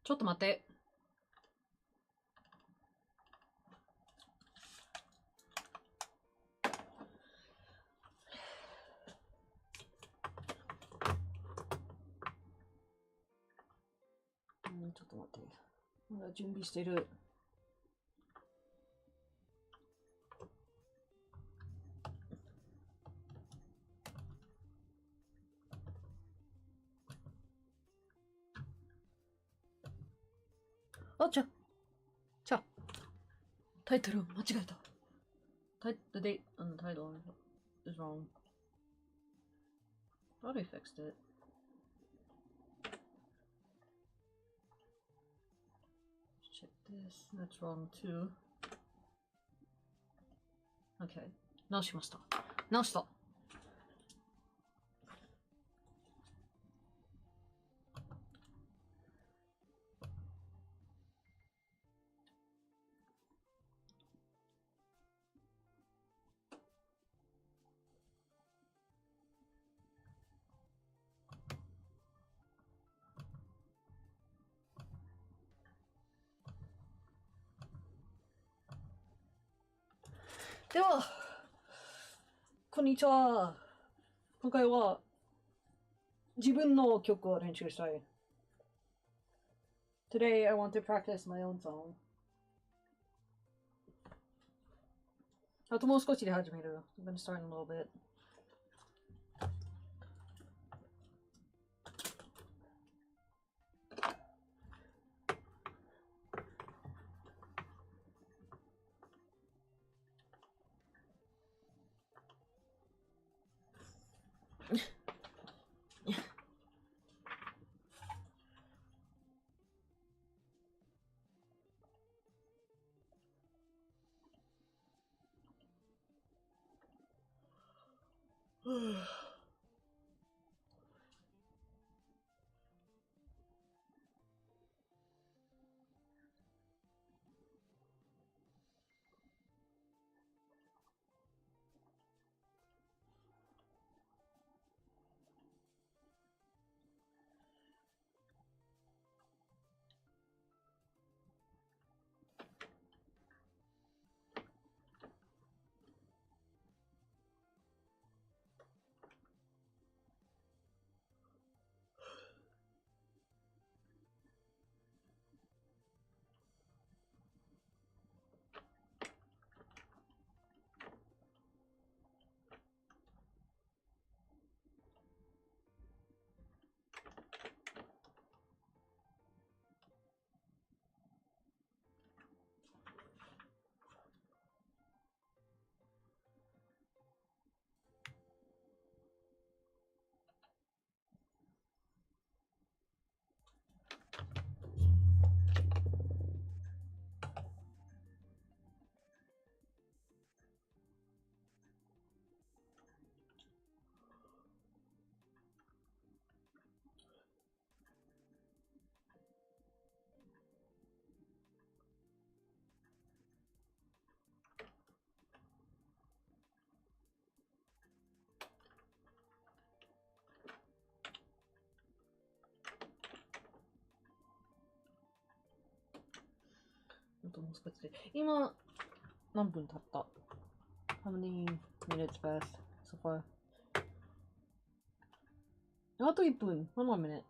ちょっと待って。ちょっと待って。まだ準備してる。あ、タイトル間違えた。The date on the title is wrong. Thought I fixed it. Check this. That's wrong too. Okay. 直しました。直した。では、こんにちは。今回は自分の曲を練習したい。Today I want to practice my own song. あともう少しで始める。I'm gonna start in a little bit.あともう少しで。今、何分経った？ How many minutes passed so far? あと1分。One more minute.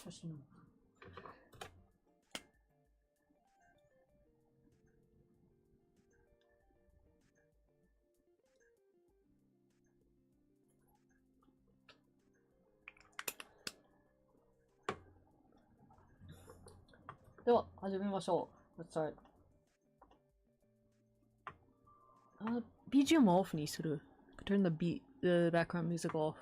写真。では、始めましょう。Let's start. BGM off にする. Turn the background music off.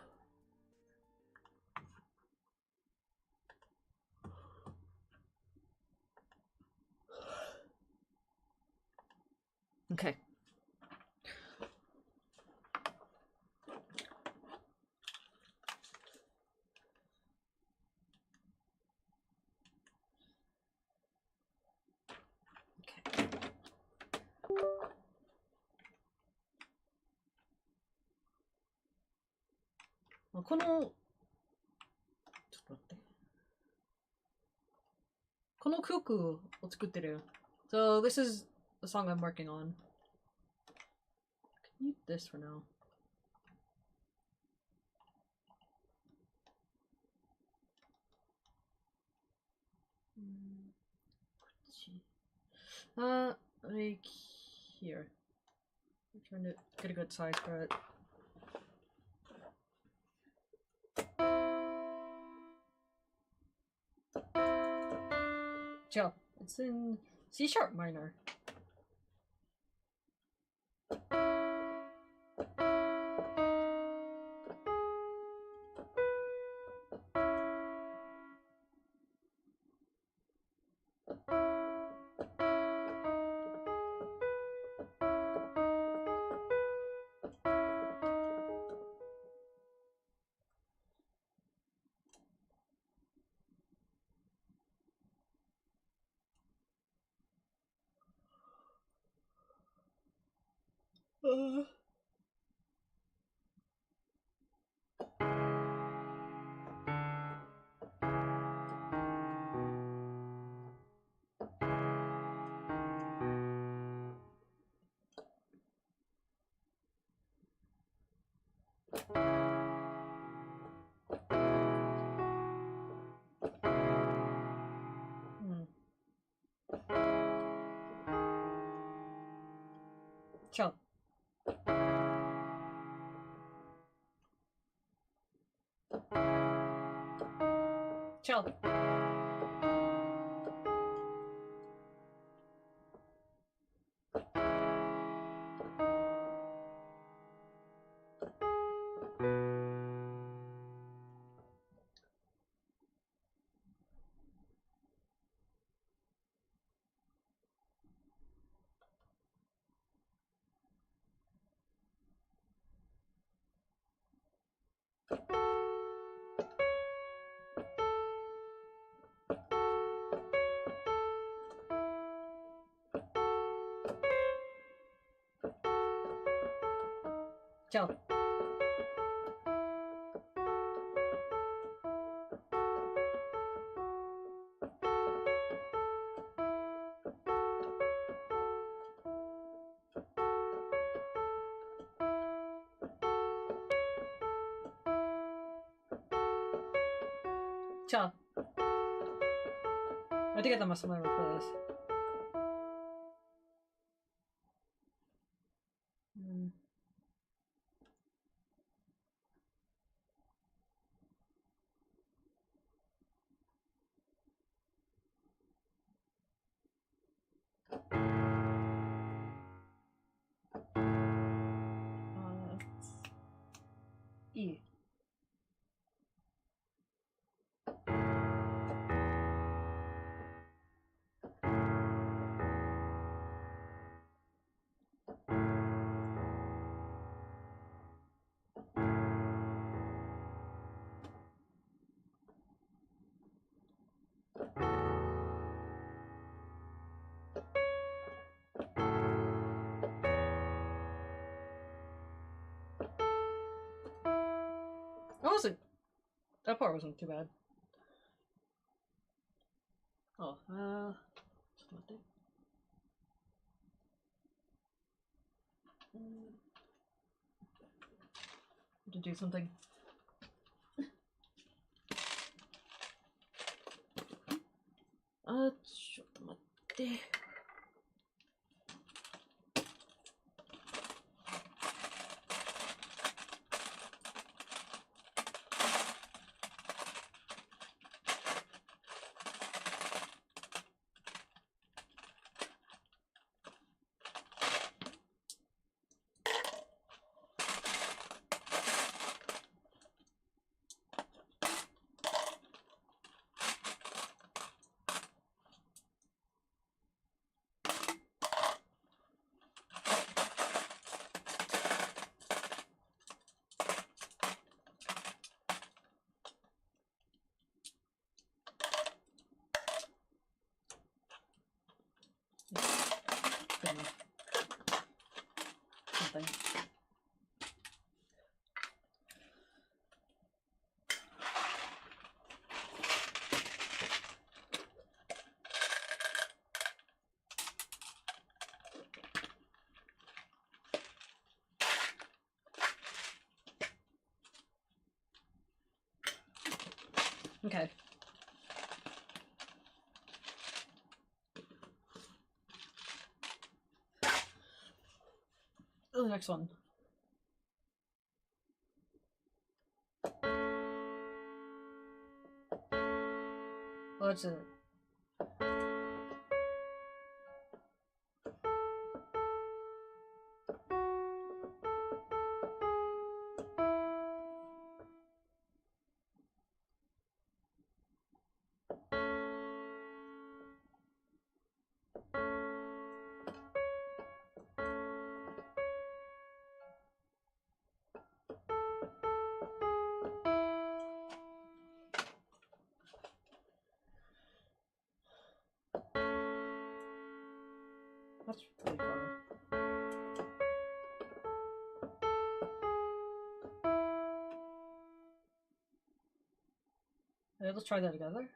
Okay. Okay. このちょっと待って。この曲を作ってる。So this is the song I'm working on. I can mute this for now. Like here. I'm trying to get a good size for it. Chill. It's in C sharp minor. Chill. Chill. Chill. Ciao. I think I must have play this. E. That part wasn't too bad. Oh, to do something. something. Okay. The next one. What's it? That's really fun. Okay, let's try that together.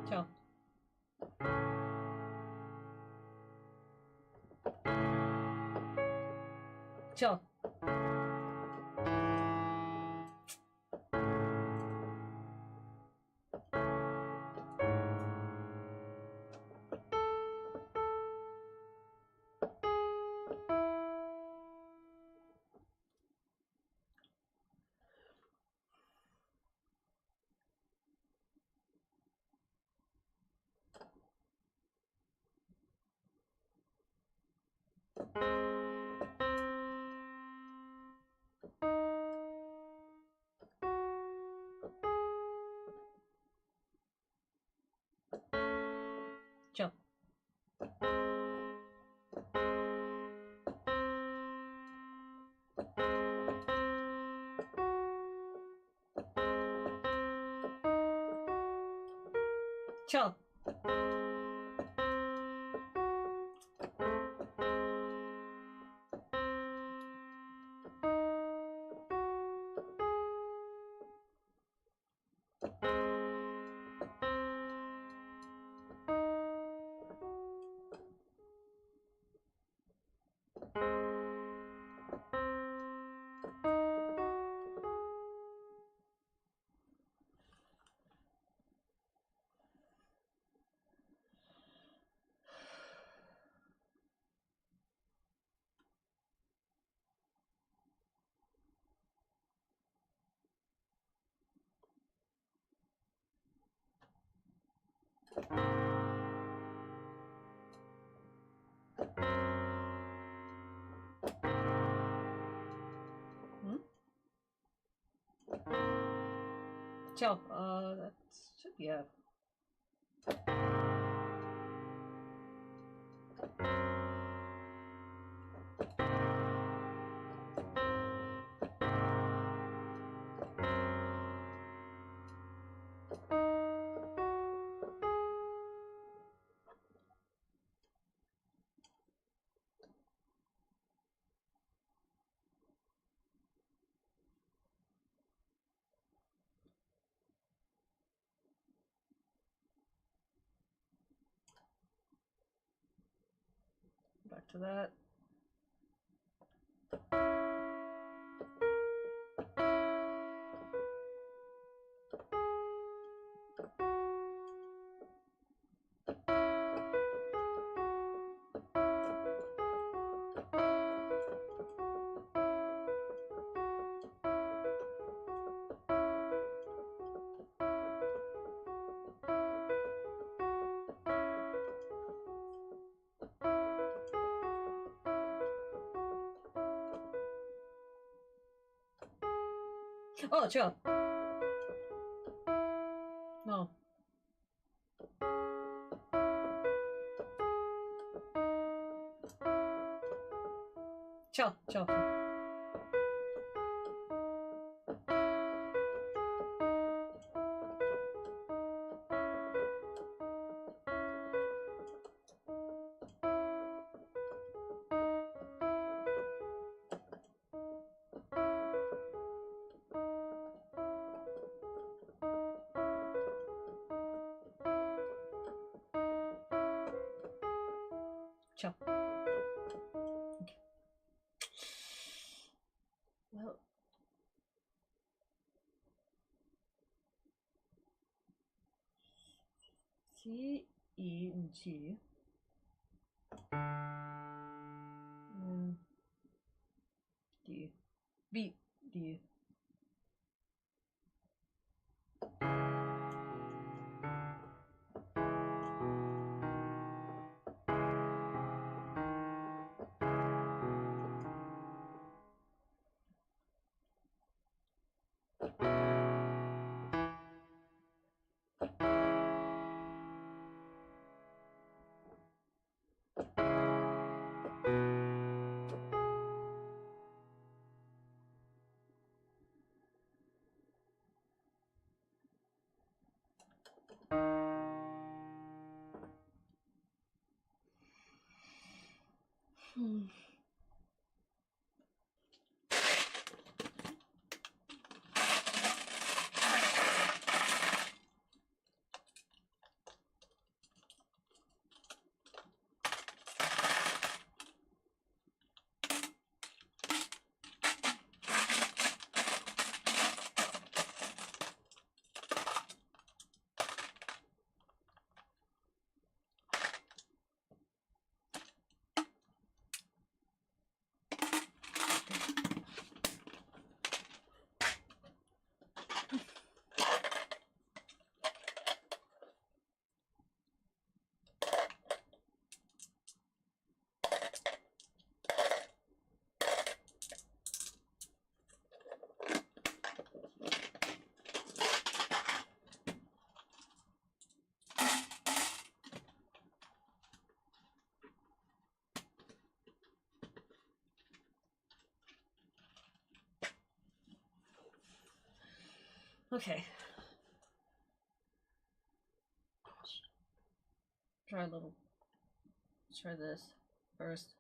Ciao. Ciao. Ciao. Ciao. Ciao. That should be it. Back to that. Oh, ciao. No. Ciao, ciao. Ciao. Okay. Well. C, E, G. D. B, D. Okay. Try a little. Let's try this first.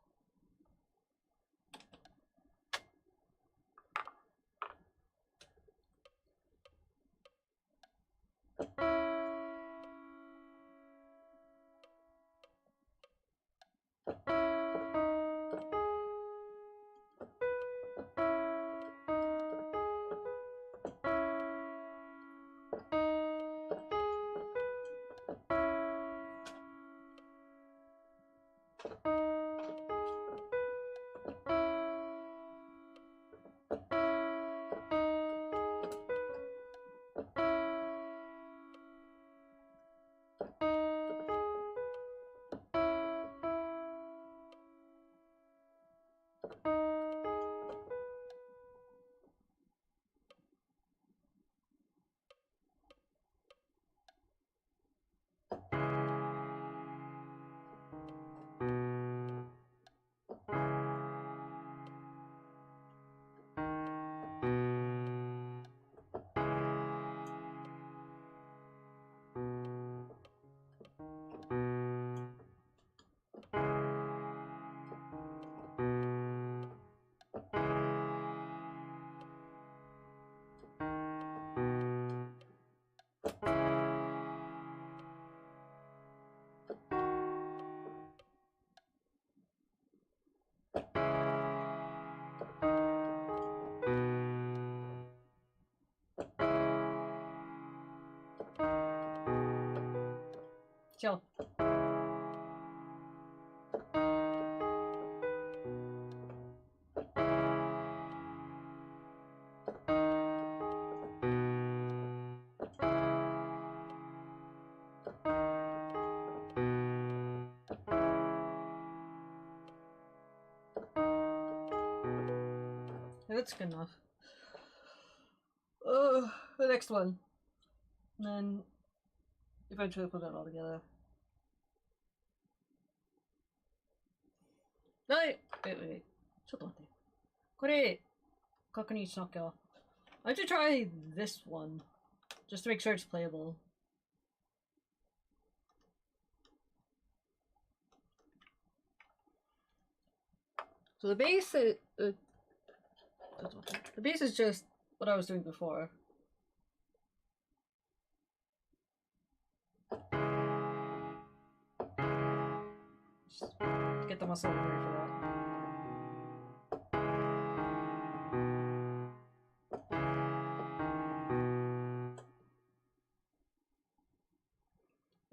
Ciao. That's good enough. the next one. And then eventually put it all together. Wait. ちょっと待って。これ、確認しなきゃ。I have to try this one. Just to make sure it's playable. So the base is just what I was doing before. Just get the muscle memory for that.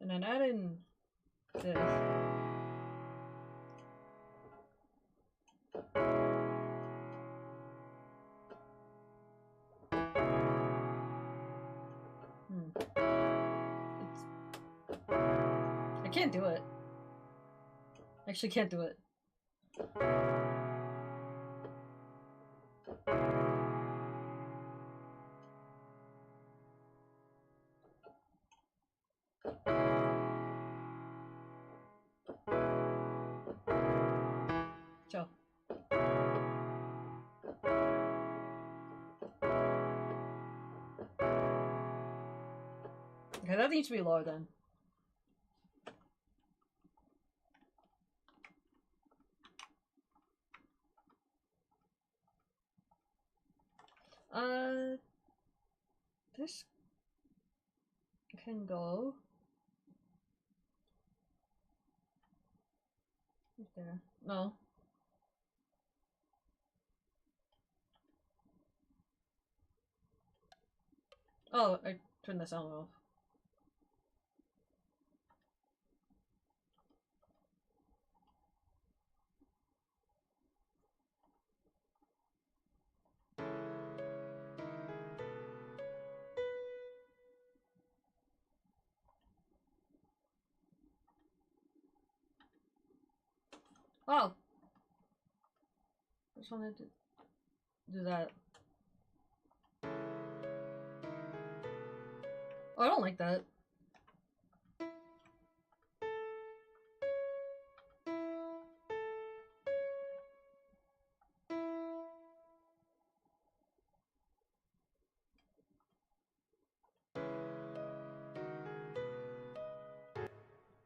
And then add in this. I can't do it. I actually can't do it. Ciao. Okay, that needs to be lower then. This can go right there. No. Oh, I turned the sound off. Oh! I just wanted to do that. Oh, I don't like that.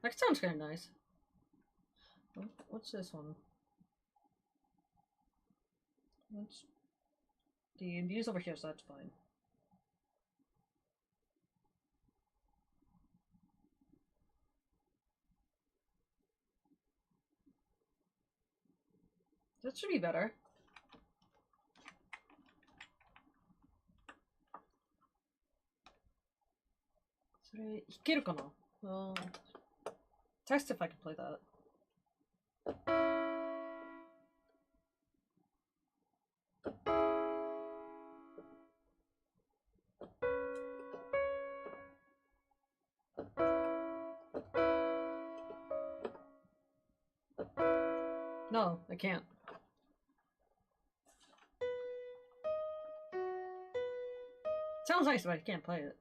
That sounds kind of nice. What's this one? What's the views over here, so that's fine. That should be better. それいけるかな? Test if I can play that. No, I can't. Sounds nice, but I can't play it.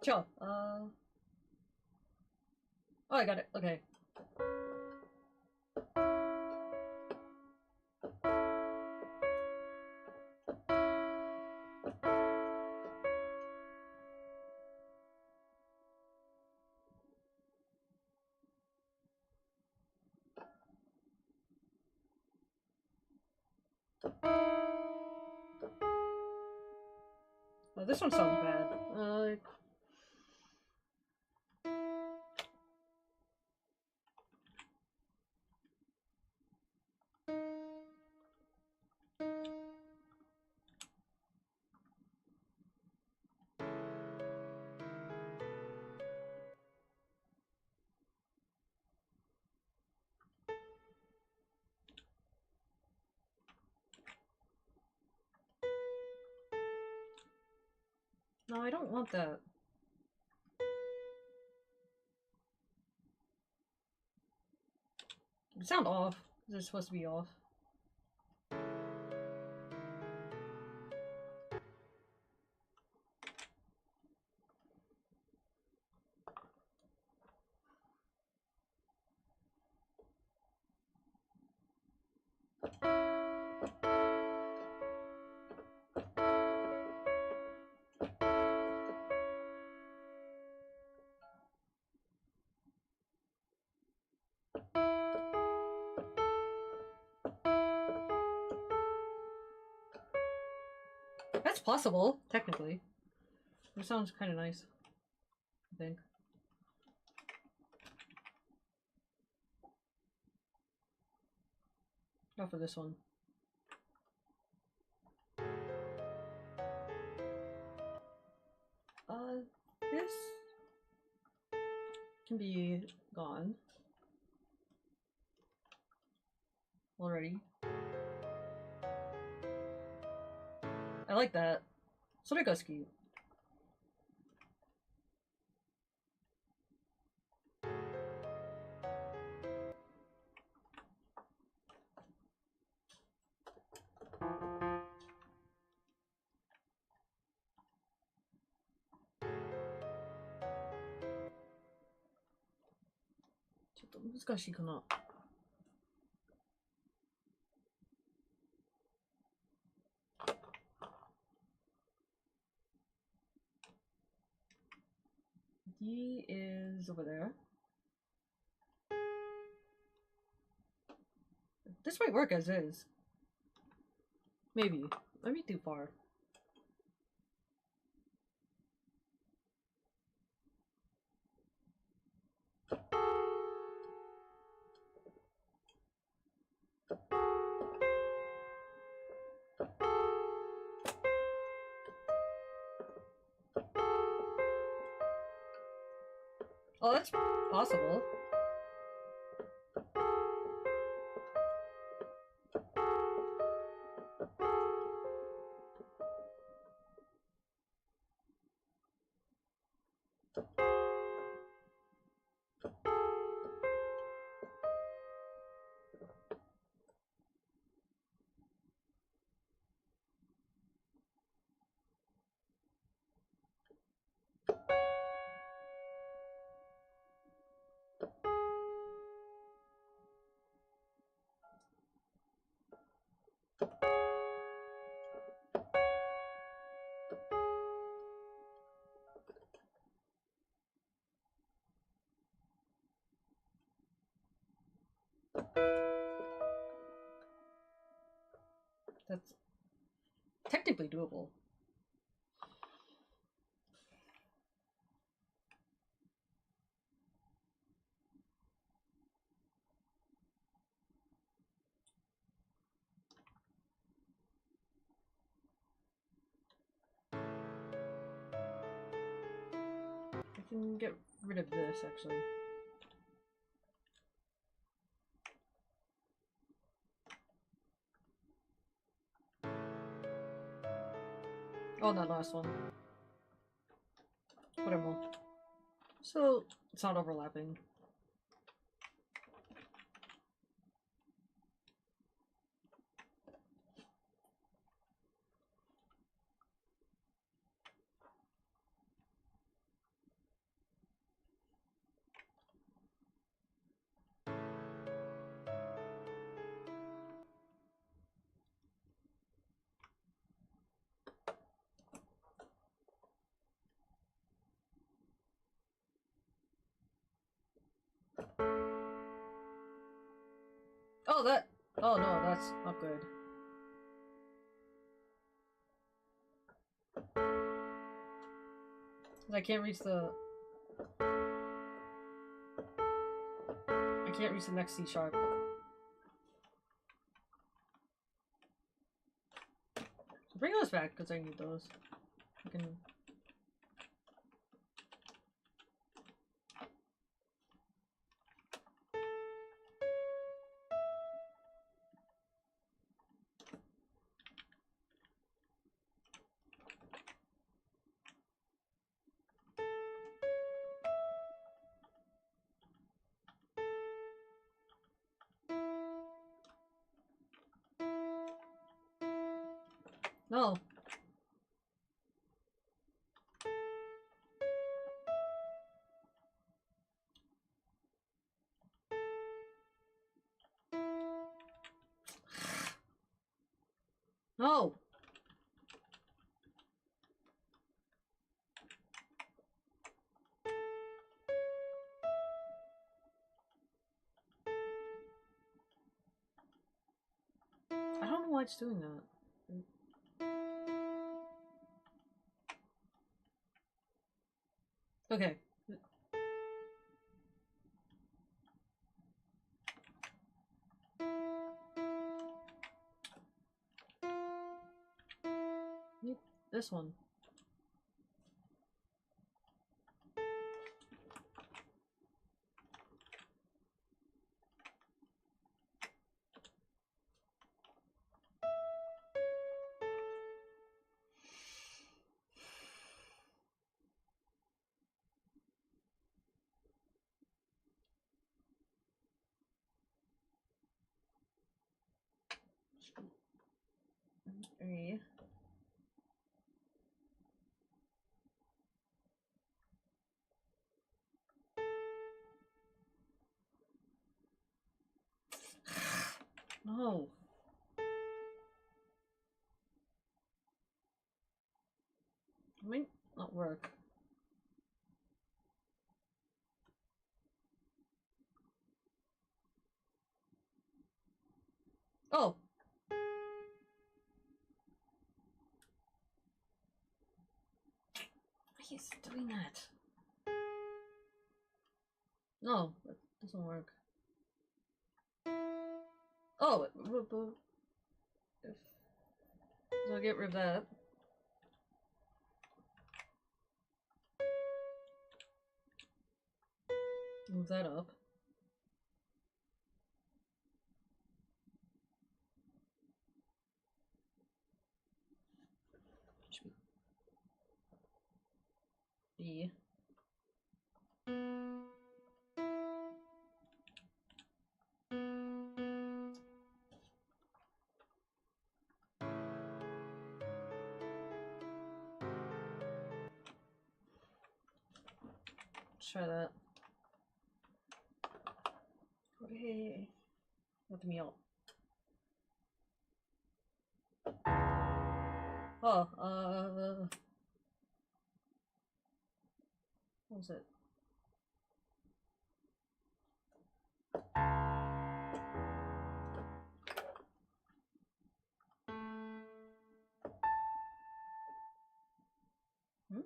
Sure. Oh, I got it. Okay. Oh, this one sounds bad. No, I don't want that. It sound off. Is it supposed to be off? That's possible, technically. It sounds kind of nice, I think. Not for this one. This can be gone already. I like that. Sorika's cute. He is over there. This might work as is. Maybe. Might be too far. Oh, that's possible. That's technically doable. I can get rid of this, actually. Oh, that last one. Whatever. So, it's not overlapping. Oh, that. Oh no, that's not good. I can't reach the... I can't reach the next C sharp. So bring those back, because I need those. I can... No. No. I don't know why it's doing that. Okay. This one. Three. No. It might not work. Oh. Why is it doing that? No, that doesn't work. Oh, so I'll get rid of that. Move that up. B. Let's try that. Okay. Let me out. Oh, what was it? Hmm?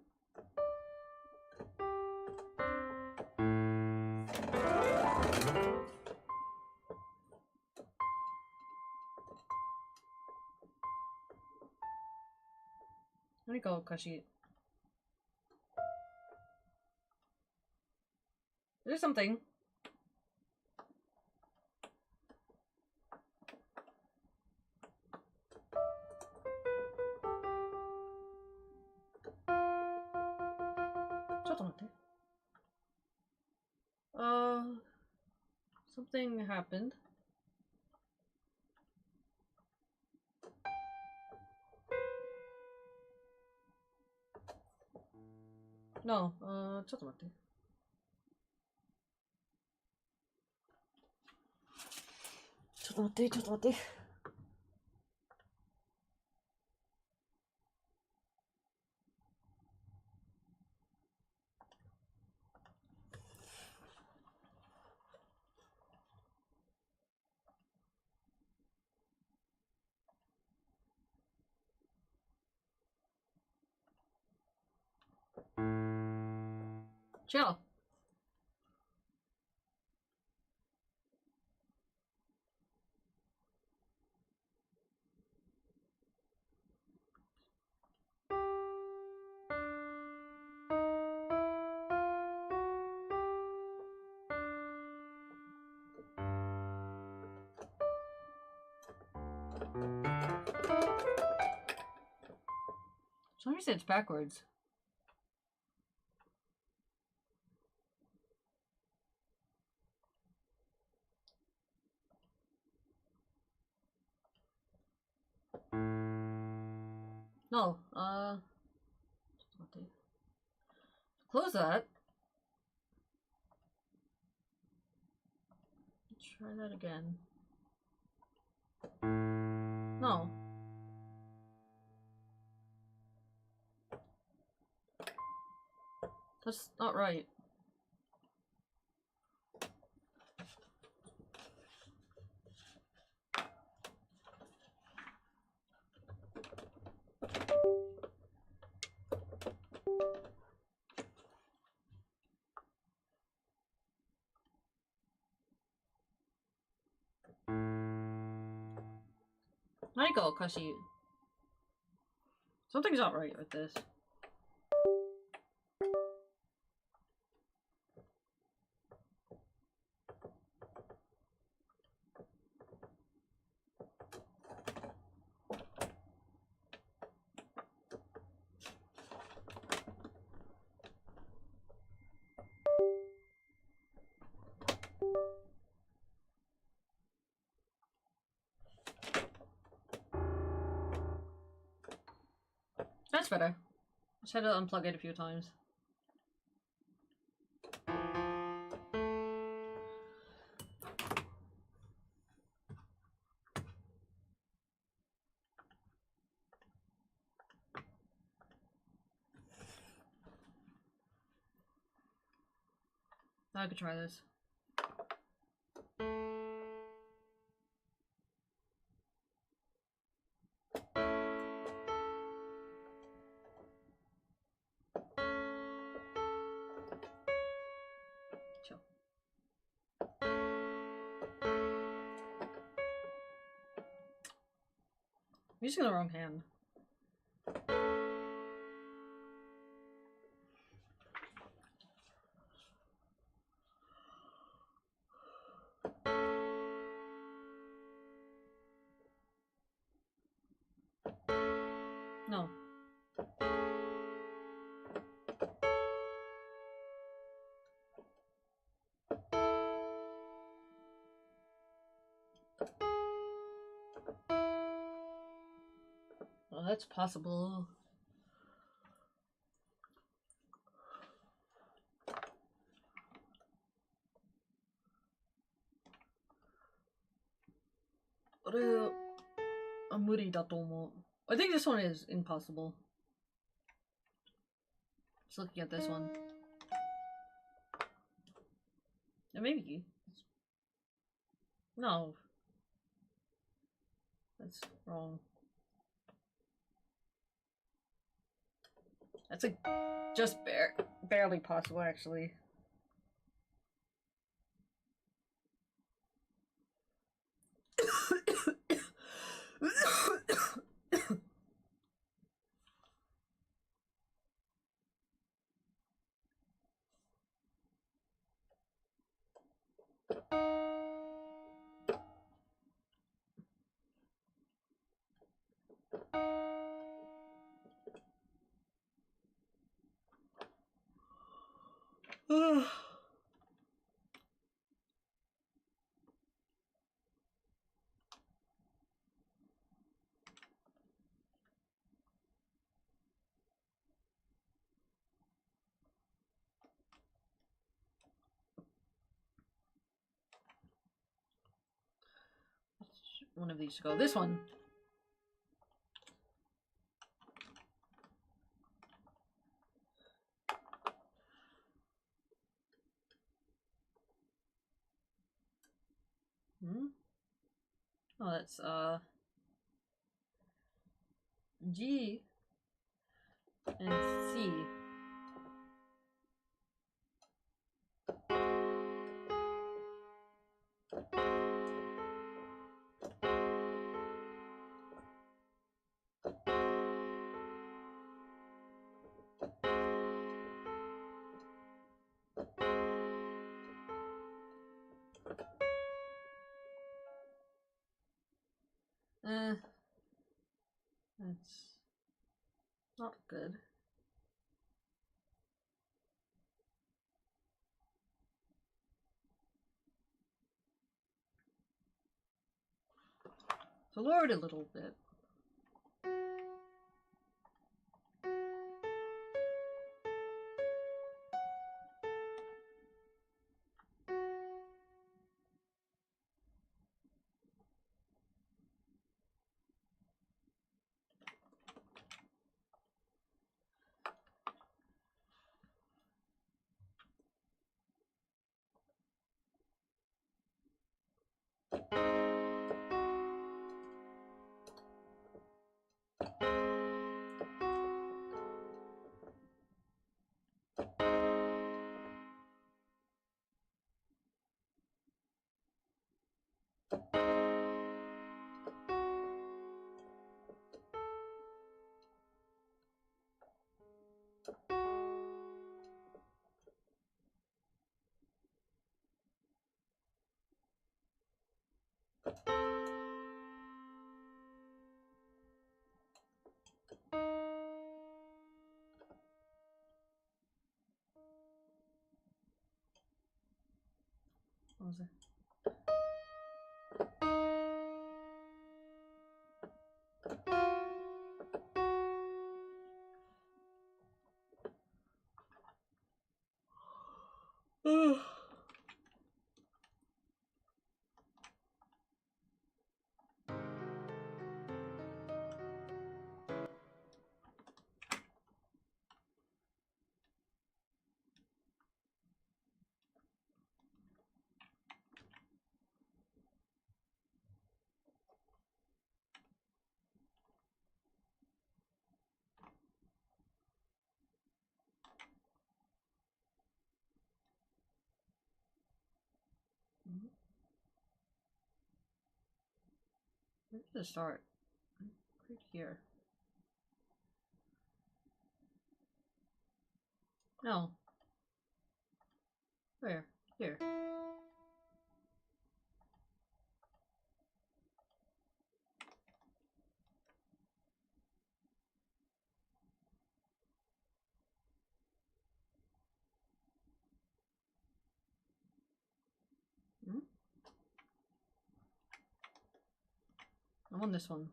Let me go, Kashi. There's something. Something happened. No, ちょっと待って。ちょっと待って、ちょっと待って。Chill. Somebody said it's backwards. No, close that. Try that again. No. That's not right. Michael, Kashi. Something's not right with this. That's better. Just had to unplug it a few times. I could try this. Chill. I'm using the wrong hand. No. Well, that's possible. I think this one is impossible. Just looking at this one. Yeah, maybe. No. That's wrong. That's like just barely possible, actually. One of these to go. This one. Oh, that's G and C. Not good. So lower it a little bit. What was it? Where did it start? Right here. No. Where? Here. Hmm? I'm on this one.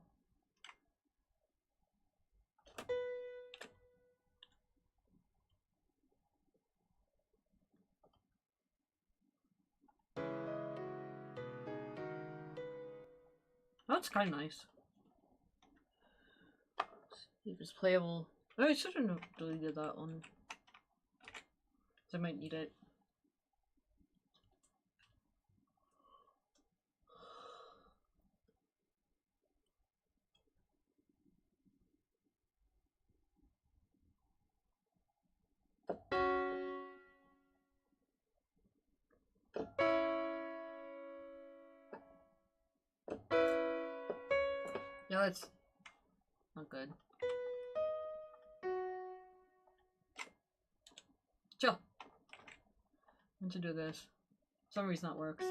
That's kind of nice. See if it's playable. Oh, I shouldn't have deleted that one. I might need it. Yeah, that's not good. Chill. I want to do this. For some reason that works.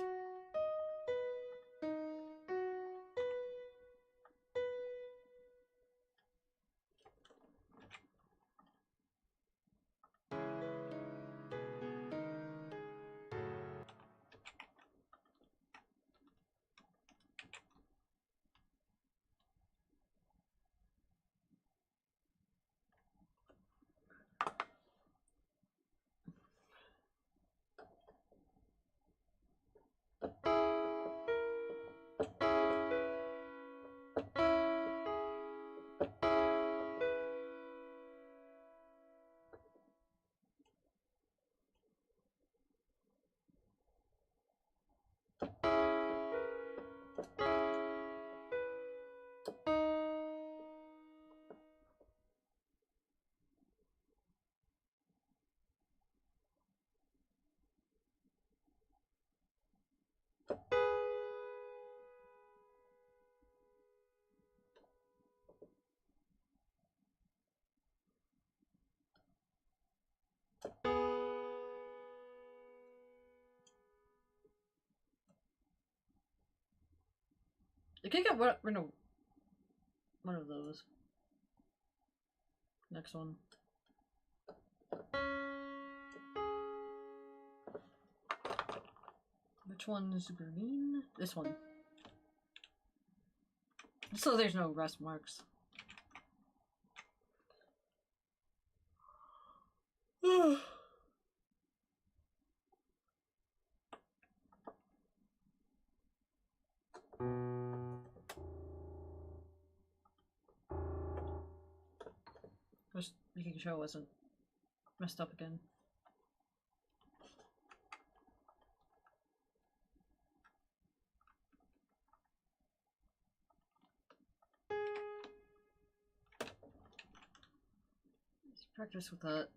I could get rid of one of those. Next one. Which one is green? This one. So there's no rust marks. Just making sure it wasn't messed up again. Let's practice with that.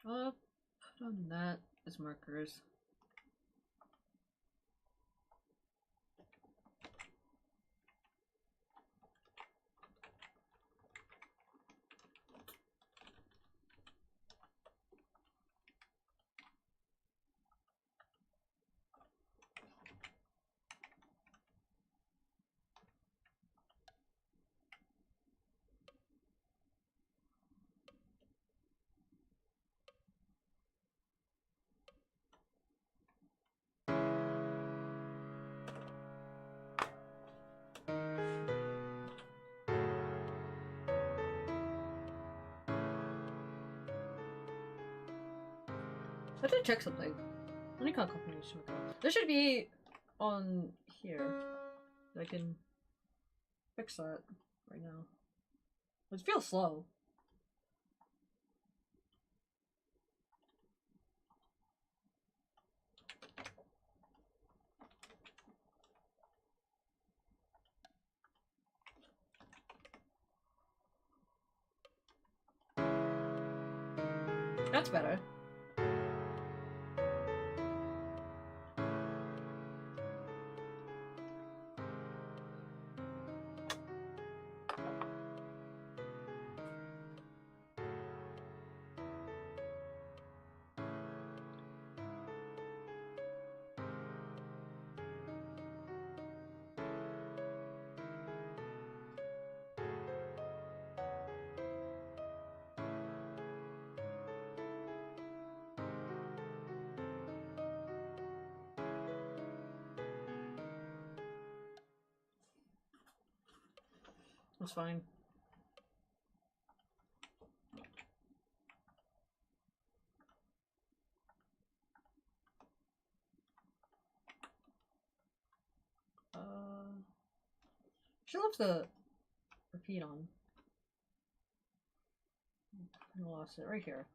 Put on that as markers. I did check something. Honeycomb combination. This should be on here. I can fix that right now. It feels slow. That's better. That's fine. She loves the repeat on. I lost it right here.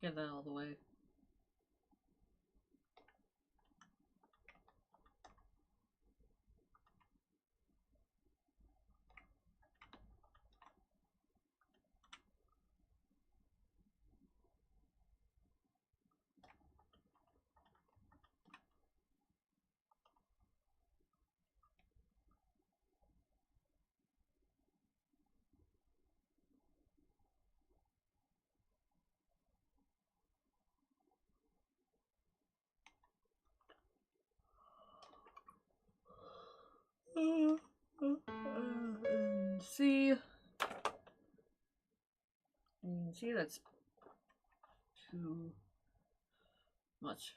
Get that all the way. See. See, that's too much.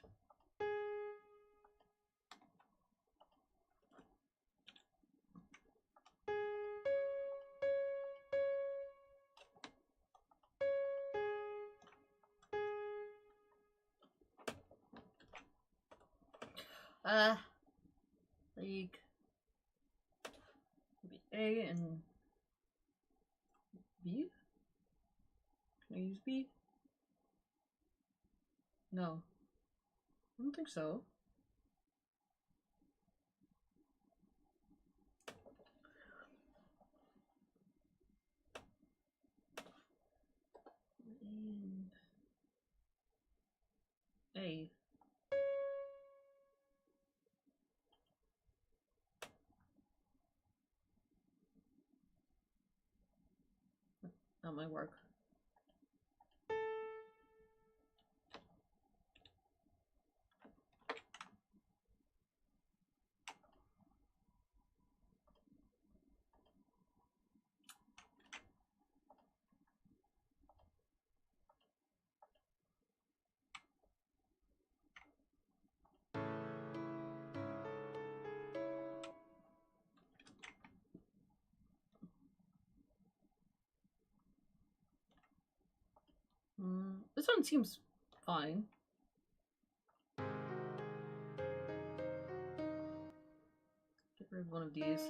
Like maybe A and B? Can I use B? No. I don't think so. And A. That might work. This one seems fine. Get rid of one of these.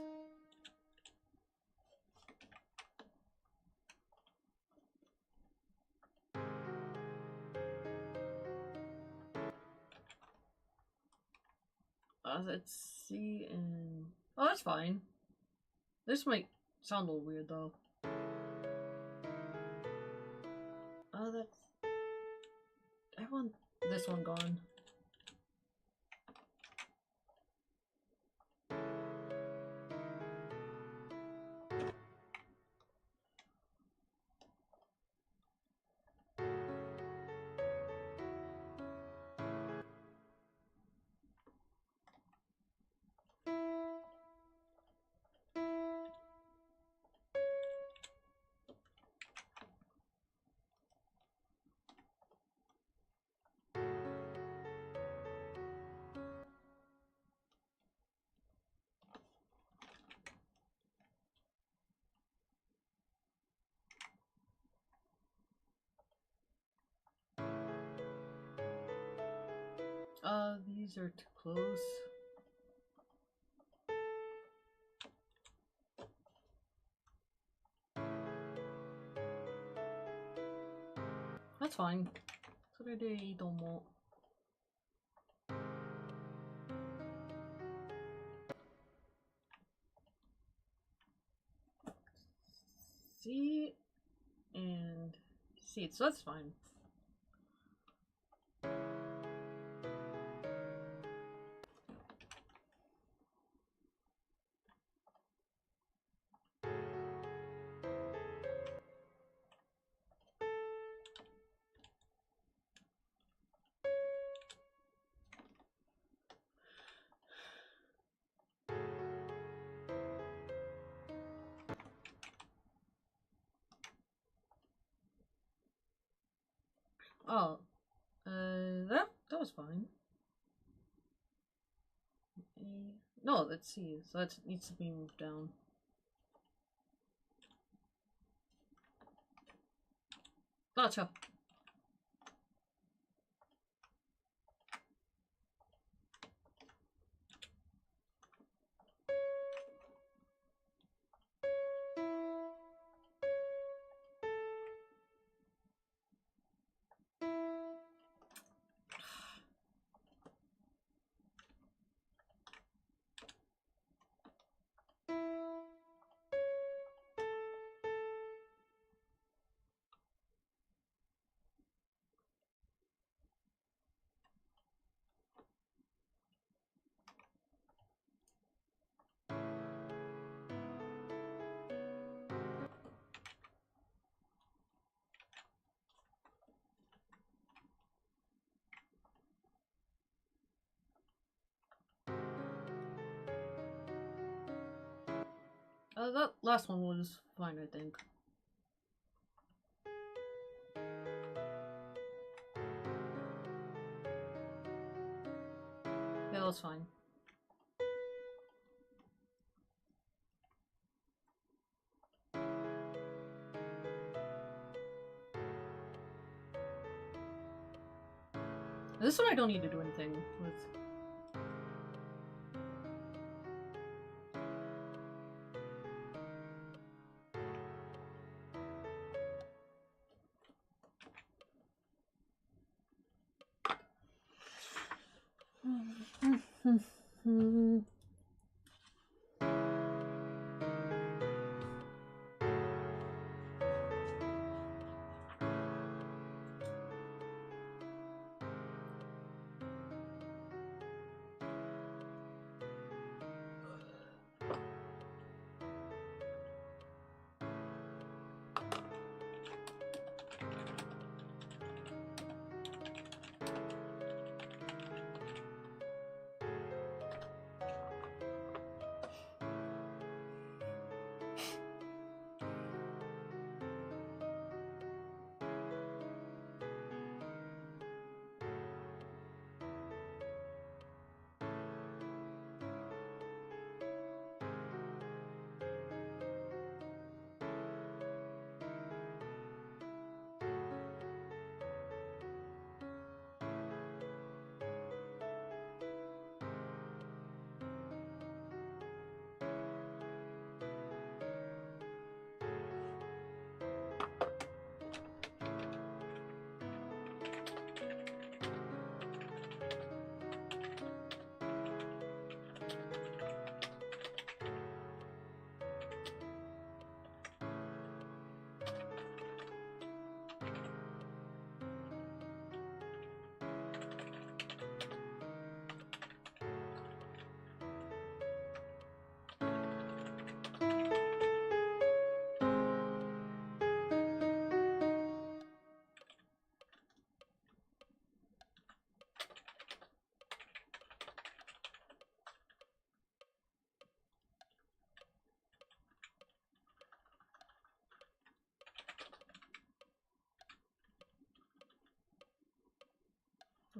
Let's see, and oh, that's fine. This might sound a little weird though. Oh, that's. I want this one gone. These are too close. That's fine. それでいいと思う。C and C, so that's fine. Oh, that was fine. No, let's see. So that needs to be moved down. Gotcha. That last one was fine, I think. was fine. This one I don't need to do anything with.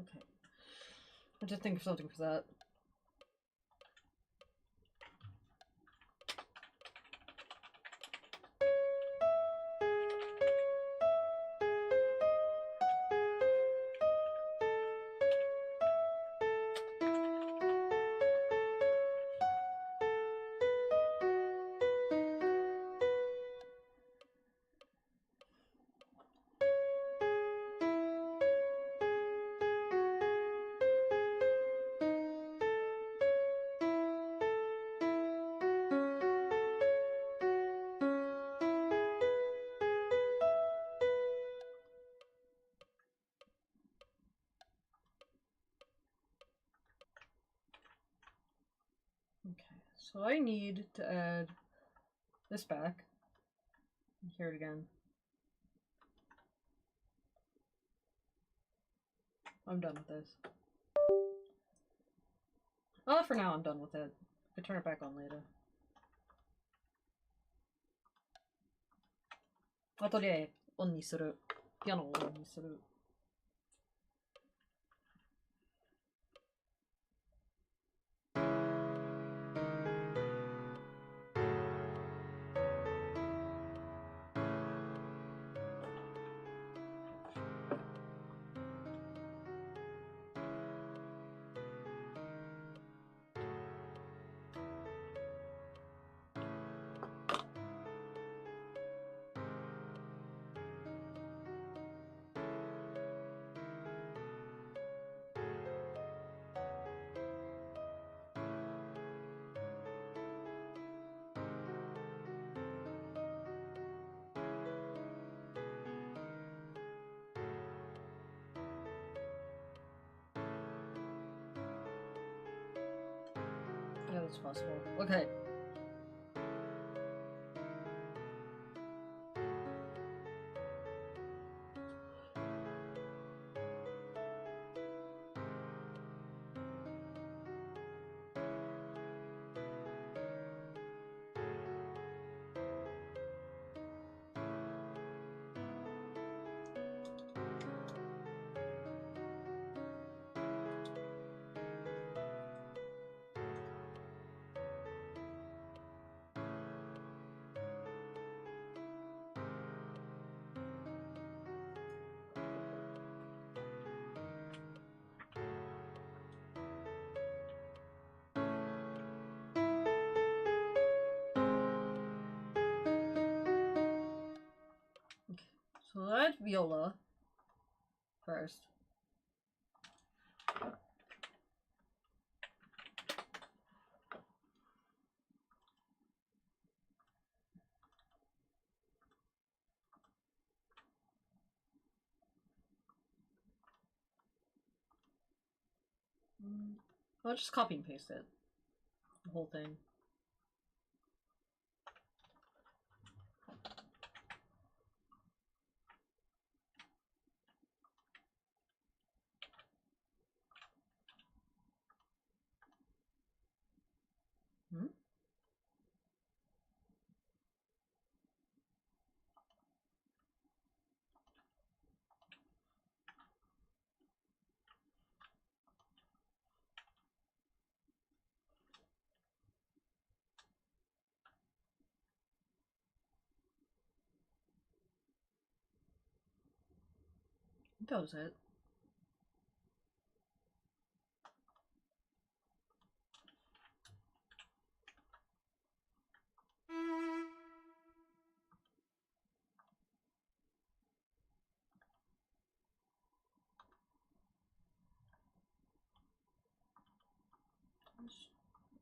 Okay. I just think of something for that. Okay, so I need to add this back. And hear it again. I'm done with this. Oh, for now I'm done with it. I can turn it back on later. 後でオンにする。ピアノをオンにする。Yeah, that's possible. Okay. We'll add Viola first. I'll just copy and paste it. The whole thing. That was it.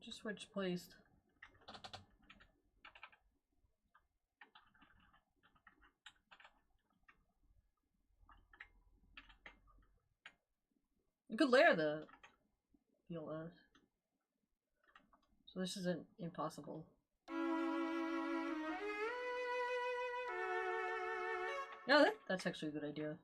Just switch placed. You could layer the Viola. So this isn't impossible. Yeah, that's actually a good idea.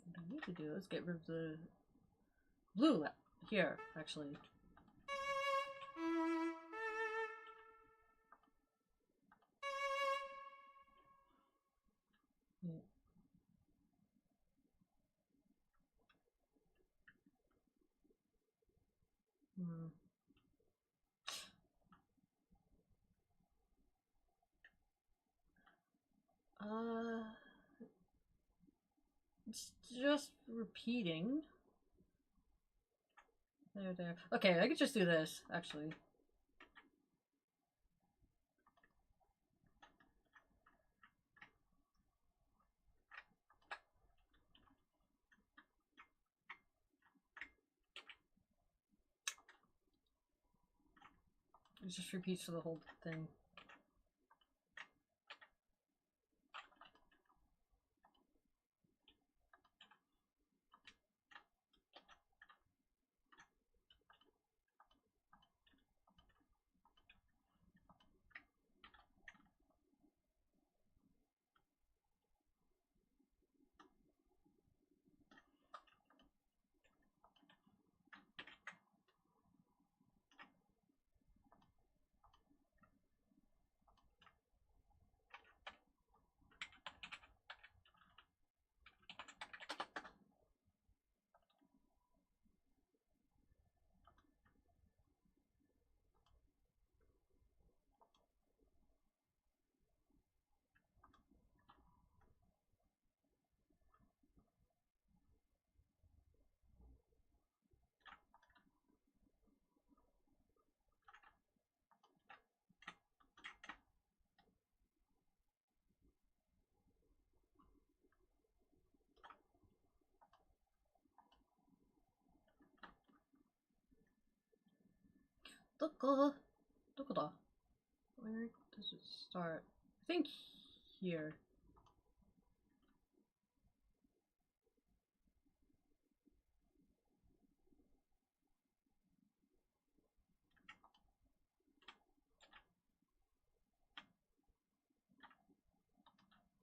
What I need to do is get rid of the blue here, actually. Yeah. It's just repeating. There. Okay, I could just do this, actually. It just repeats for the whole thing. Dokoda. Where does it start? I think here.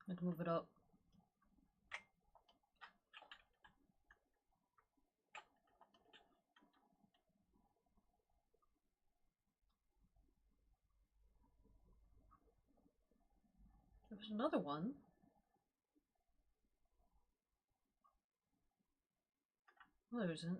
I can move it up. There's another one. Oh, there isn't.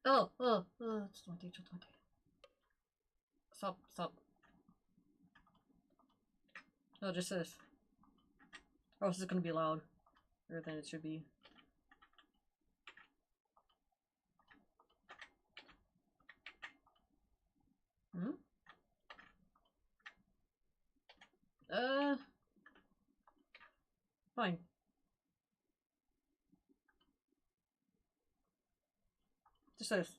ちょっと待って、ちょっと待って。Stop, stop. No, just this. Or else it's gonna be louder than it should be. Hmm? Uh... Fine. Just this.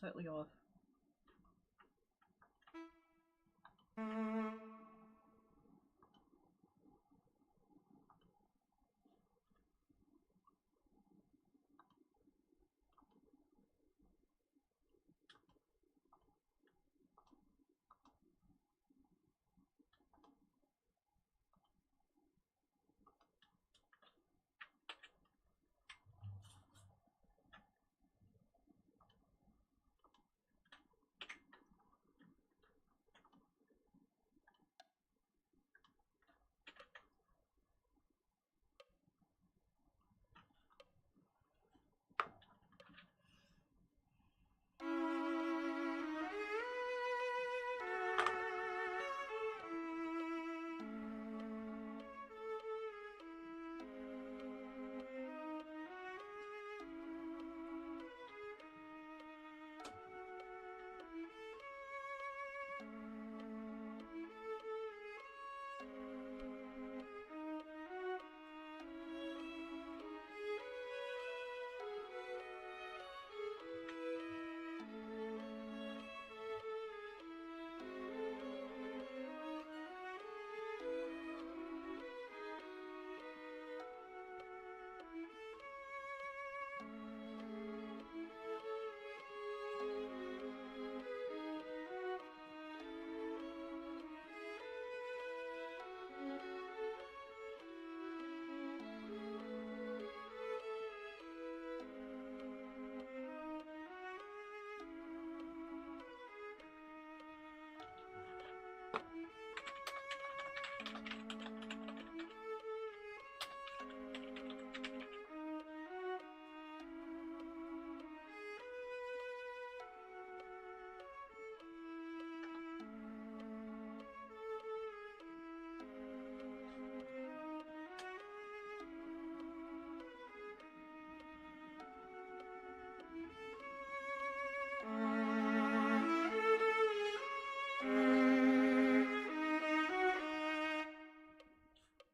Slightly off.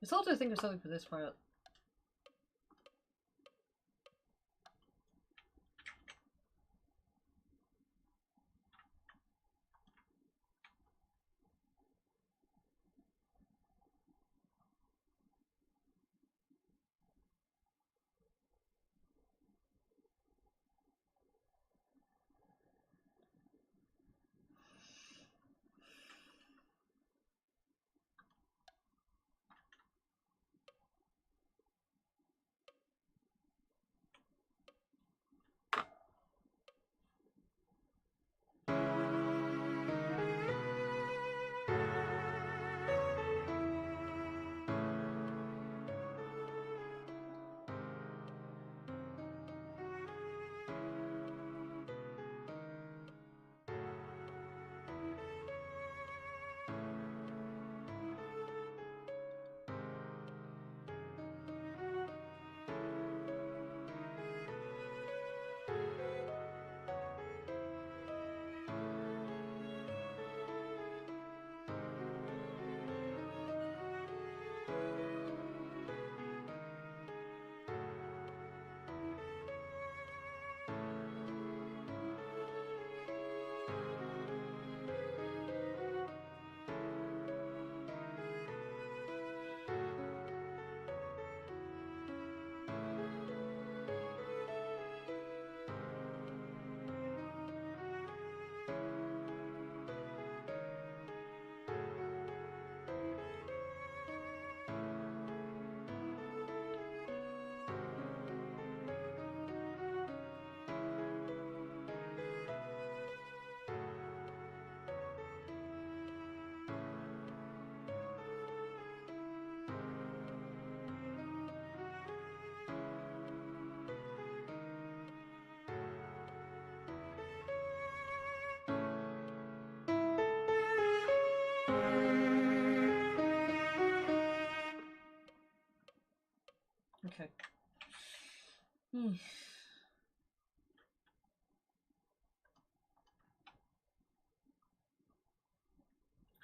It's hard to think of something for this part.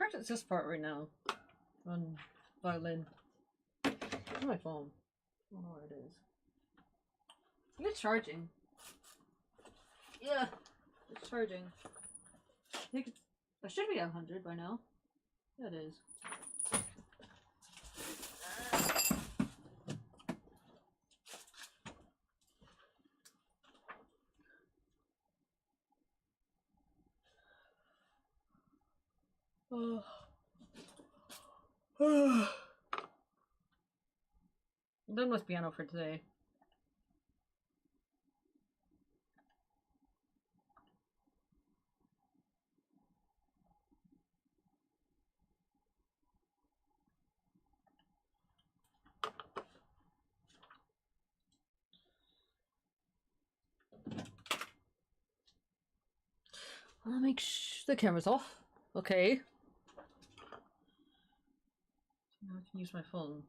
practice this part right now on violin. On my phone. I don't know where it is. I think it's charging. Yeah, it's charging. I think it should be 100 by now. Yeah, it is. I'm done with piano for today. I'll make the camera's off. Okay. Now I can use my phone.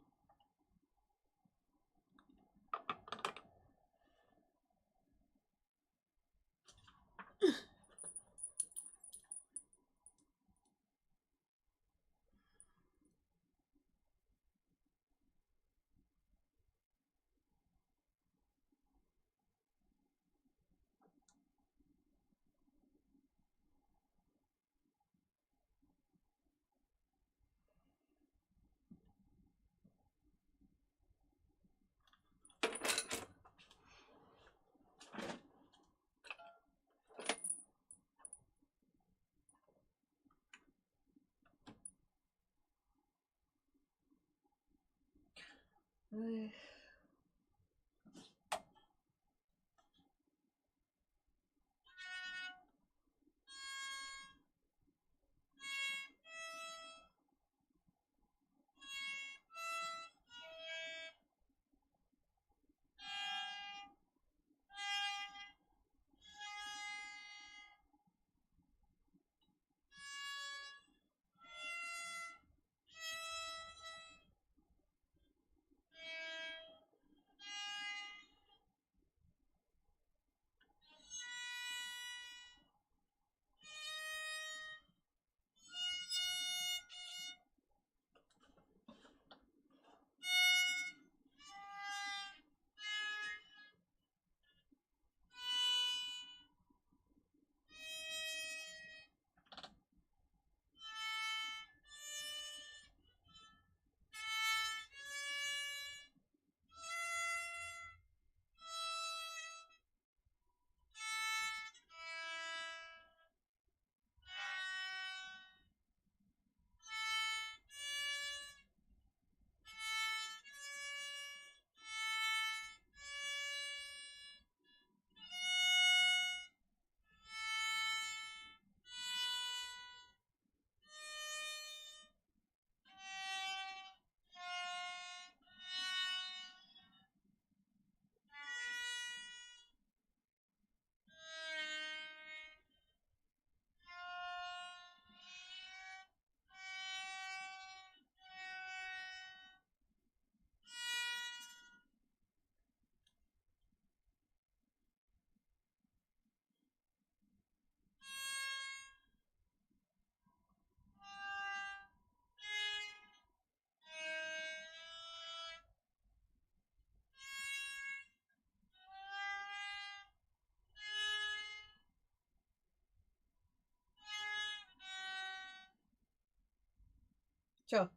Sure.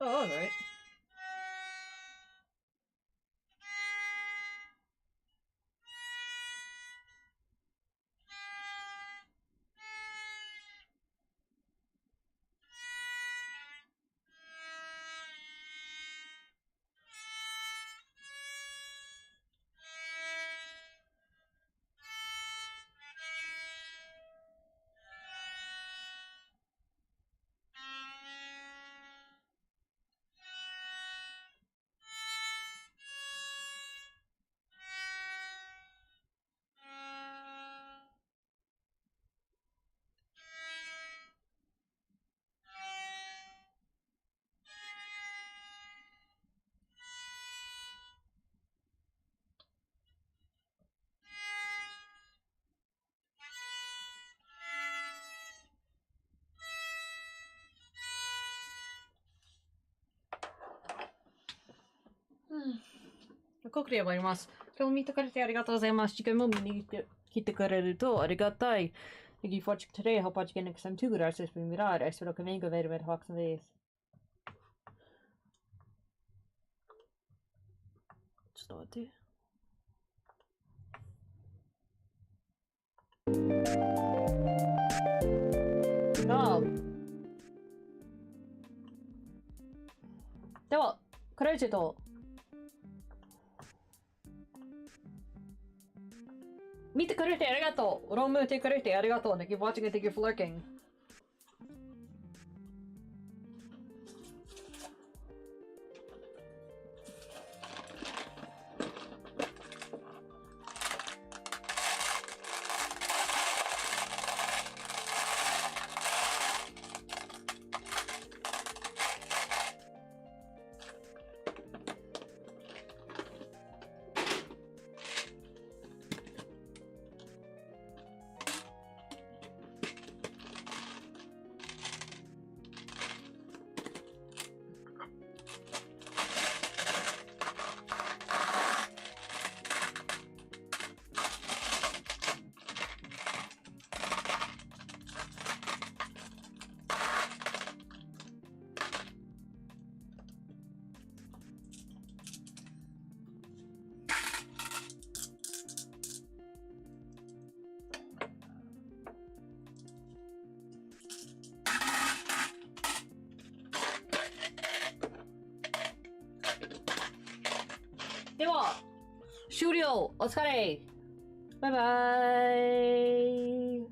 Oh, alright. 告で終わります。今日見てくれてありがとうございます。次回も見に来てくれるとありがたい。Thank you for watching today. Hoppas you next time too. Gracias por mirar. Espero que venga a ver otra vez. ちょっと待って。では、クレジット。見てくれてありがとう。論文見てくれてありがとう。Thank you for watching and thank you for lurking. では、終了。お疲れ。バイバイ。